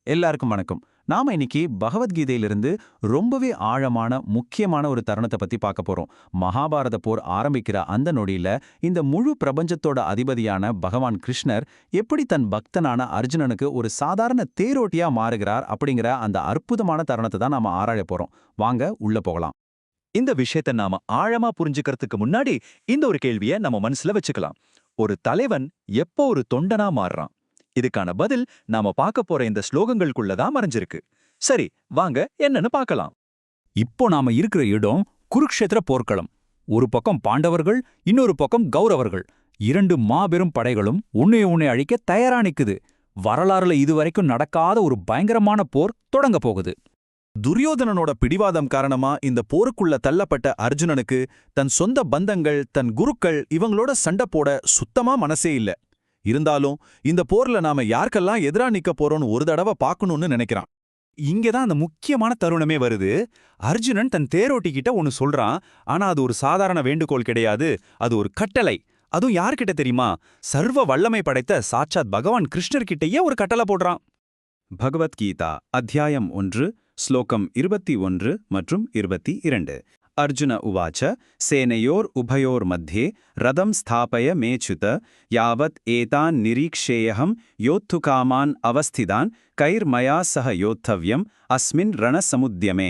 எல்லாருக்கும் வணக்கம். நாம இன்னைக்கு பகவத்கீதையிலிருந்து ரொம்பவே ஆழமான முக்கியமான ஒரு தருணத்தை பத்தி பார்க்க போறோம். மகாபாரத போர் ஆரம்பிக்கிற அந்த நொடியில இந்த முழு பிரபஞ்சத்தோட அதிபதியான பகவான் கிருஷ்ணர் எப்படி தன் பக்தனான அர்ஜுனனுக்கு ஒரு சாதாரண தேரோட்டியா மாறுகிறார் அப்படிங்கிற அந்த அற்புதமான தருணத்தை தான் நாம ஆராய போறோம். வாங்க உள்ள போகலாம். இந்த விஷயத்தை நாம ஆழமா புரிஞ்சுக்கிறதுக்கு முன்னாடி இந்த ஒரு கேள்வியை நம்ம மனசுல வச்சுக்கலாம். ஒரு தலைவன் எப்போ ஒரு தொண்டனா மாறுறான்? இதுக்கான பதில் நாம பார்க்க போற இந்த ஸ்லோகங்களுக்குள்ளதான் மறைஞ்சிருக்கு. சரி, வாங்க என்னன்னு பார்க்கலாம். இப்போ நாம இருக்கிற இடம் குருக்ஷேத்திர போர்க்களம். ஒரு பக்கம் பாண்டவர்கள், இன்னொரு பக்கம் கௌரவர்கள். இரண்டு மாபெரும் படைகளும் உன்னை அழிக்க தயாரா நிக்குது. வரலாறுல இதுவரைக்கும் நடக்காத ஒரு பயங்கரமான போர் தொடங்க போகுது. துரியோதனனோட பிடிவாதம் காரணமா இந்த போருக்குள்ள தள்ளப்பட்ட அர்ஜுனனுக்கு தன் சொந்த பந்தங்கள், தன் குருக்கள் இவங்களோட சண்டை போட சுத்தமா மனசே இல்ல. இருந்தாலும் இந்த போர்ல நாம யாருக்கெல்லாம் எதிரா நிக்க போறோம்னு ஒரு தடவை பார்க்கணும்னு நினைக்கிறான். இங்கதான் அந்த முக்கியமான தருணமே வருது. அர்ஜுனன் தன் தேரோட்டிக்கிட்ட ஒன்னு சொல்றான். ஆனா அது ஒரு சாதாரண வேண்டுகோள் கிடையாது, அது ஒரு கட்டளை. அதுவும் யார்கிட்ட தெரியுமா? சர்வ வல்லமை படைத்த சாட்சாத் பகவான் கிருஷ்ணர்கிட்டயே ஒரு கட்டளை போடுறான். பகவத்கீதா அத்தியாயம் 1 ஸ்லோகம் 21 மற்றும் 22. அர்ஜுன உவாச்ச சேனையோர் உபயோர் மத்தியே ரதம் ஸ்தாபய மேச்சுத யாவத் ஏதான் நிரீக்ஷேயகம் யோத்துகாமான் அவஸ்திதான் கைர்மயா சக யோத்தவ்யம் அஸ்மின் ரணசமுத்தியமே.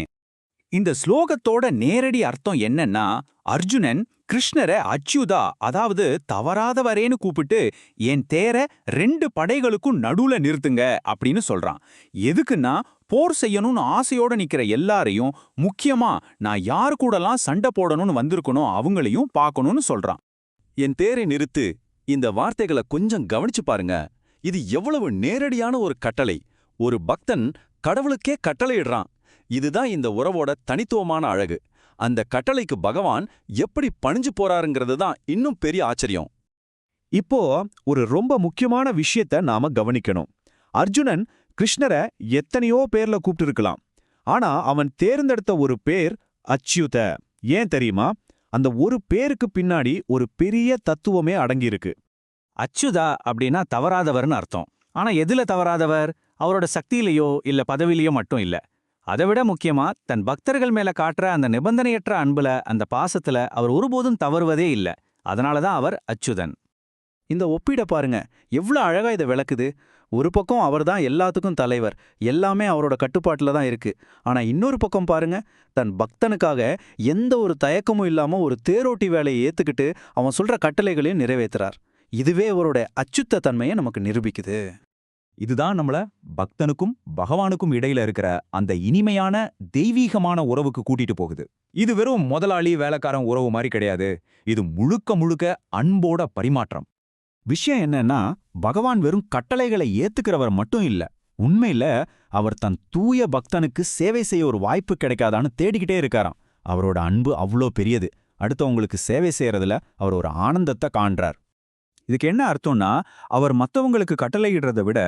இந்த ஸ்லோகத்தோட நேரடி அர்த்தம் என்னன்னா, அர்ஜுனன் கிருஷ்ணரை அச்சுதா, அதாவது தவறாதவரேன்னு கூப்பிட்டு என் தேர 2 படைகளுக்கும் நடுவுல நிறுத்துங்க அப்படின்னு சொல்றான். எதுக்குன்னா, போர் செய்யணும்னு ஆசையோட நிக்கிற எல்லாரையும், முக்கியமா நான் யாரு கூடலாம் சண்டை போடணும்னு வந்திருக்கணும் அவங்களையும் பார்க்கணும்னு சொல்றான். என் தேரை நிறுத்து. இந்த வார்த்தைகளை கொஞ்சம் கவனிச்சு பாருங்க. இது எவ்வளவு நேரடியான ஒரு கட்டளை. ஒரு பக்தன் கடவுளுக்கே கட்டளையிடுறான். இதுதான் இந்த உறவோட தனித்துவமான அழகு. அந்த கட்டளைக்கு பகவான் எப்படி பணிஞ்சு போறாருங்கிறது தான் இன்னும் பெரிய ஆச்சரியம். இப்போ ஒரு ரொம்ப முக்கியமான விஷயத்த நாம கவனிக்கணும். அர்ஜுனன் கிருஷ்ணரை எத்தனையோ பேர்ல கூப்பிட்டு இருக்கலாம். ஆனா அவன் தேர்ந்தெடுத்த ஒரு பேர் அச்யுத. ஏன் தெரியுமா? அந்த ஒரு பேருக்கு பின்னாடி ஒரு பெரிய தத்துவமே அடங்கியிருக்கு. அச்சுதா அப்படின்னா தவறாதவர்னு அர்த்தம். ஆனா எதுல தவறாதவர்? அவரோட சக்தியிலையோ இல்ல பதவியிலையோ மட்டும் இல்ல. அதைவிட முக்கியமா தன் பக்தர்கள் மேல காட்டுற அந்த நிபந்தனையற்ற அன்புல, அந்த பாசத்துல அவர் ஒருபோதும் தவறுவதே இல்ல. அதனாலதான் அவர் அச்சுதன். இந்த ஒப்பீட பாருங்க, எவ்வளவு அழகா இதை விளக்குது. ஒரு பக்கம் அவர்தான் எல்லாத்துக்கும் தலைவர், எல்லாமே அவரோட கட்டுப்பாட்டுல தான் இருக்கு. ஆனா இன்னொரு பக்கம் பாருங்க, தன் பக்தனுக்காக எந்த ஒரு தயக்கமும் இல்லாம ஒரு தேரோட்டி வேலையை ஏத்துக்கிட்டு அவன் சொல்ற கட்டளைகளையும் நிறைவேற்றுறார். இதுவே அவரோட அச்சுத்த தன்மையை நமக்கு நிரூபிக்குது. இதுதான் நம்மள பக்தனுக்கும் பகவானுக்கும் இடையில இருக்கிற அந்த இனிமையான தெய்வீகமான உறவுக்கு கூட்டிட்டு போகுது. இது வெறும் முதலாளி வேலைக்காரன் உறவு மாதிரி கிடையாது. இது முழுக்க முழுக்க அன்போட பரிமாற்றம். விஷயம் என்னன்னா, பகவான் வெறும் கட்டளைகளை ஏத்துக்கிறவர் மட்டும் இல்ல. உண்மையில அவர் தன் தூய பக்தனுக்கு சேவை செய்ய ஒரு வாய்ப்பு கிடைக்காதான்னு தேடிக்கிட்டே இருக்காராம். அவரோட அன்பு அவ்வளோ பெரியது. அடுத்தவங்களுக்கு சேவை செய்யறதுல அவர் ஒரு ஆனந்தத்தை காண்றார். இதுக்கு என்ன அர்த்தம்னா, அவர் மத்தவங்களுக்கு கட்டளையிடுறதை விட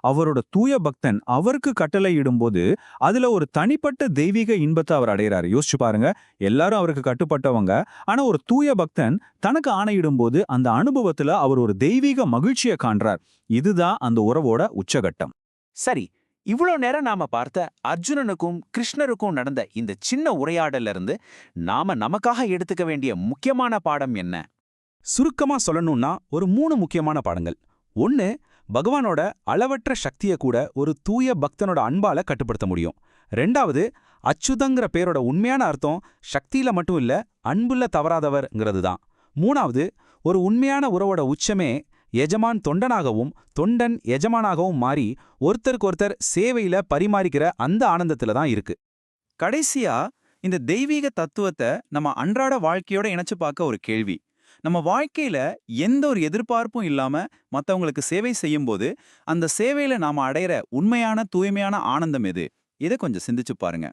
அவரோட தூய பக்தன் அவருக்கு கட்டளையிடும்போது அதுல ஒரு தனிப்பட்ட தெய்வீக இன்பத்தை அவர் அடைகிறாரு. யோசிச்சு பாருங்க, எல்லாரும் அவருக்கு கட்டுப்பட்டவங்க. ஆனா ஒரு தூய பக்தன் தனக்கு ஆணையிடும்போது அந்த அனுபவத்துல அவர் ஒரு தெய்வீக மகிழ்ச்சியை காண்றார். இதுதான் அந்த உறவோட உச்சகட்டம். சரி, இவ்வளோ நேரம் நாம பார்த்த அர்ஜுனனுக்கும் கிருஷ்ணருக்கும் நடந்த இந்த சின்ன உரையாடல்ல இருந்து நாம நமக்காக எடுத்துக்க வேண்டிய முக்கியமான பாடம் என்ன? சுருக்கமா சொல்லணும்னா ஒரு 3 முக்கியமான பாடங்கள். 1, பகவானோட அளவற்ற சக்தியை கூட ஒரு தூய பக்தனோட அன்பால கட்டுப்படுத்த முடியும். 2வது, அச்சுதங்கிற பேரோட உண்மையான அர்த்தம் சக்தியில மட்டும் இல்ல, அன்புள்ள தவறாதவர்ங்கிறது தான். 3வது, ஒரு உண்மையான உறவோட உச்சமே எஜமான் தொண்டனாகவும் தொண்டன் எஜமானாகவும் மாறி ஒருத்தருக்கொருத்தர் சேவையில பரிமாறிக்கிற அந்த ஆனந்தத்துல தான் இருக்கு. கடைசியா இந்த தெய்வீக தத்துவத்தை நம்ம அன்றாட வாழ்க்கையோட இணைச்சு பார்க்க ஒரு கேள்வி. நம்ம வாழ்க்கையில எந்த ஒரு எதிர்பார்ப்பும் இல்லாம மத்தவங்களுக்கு சேவை செய்யும்போது அந்த சேவையில நாம அடையிற உண்மையான தூய்மையான ஆனந்தம் எது? இதை கொஞ்சம் சிந்திச்சு பாருங்க.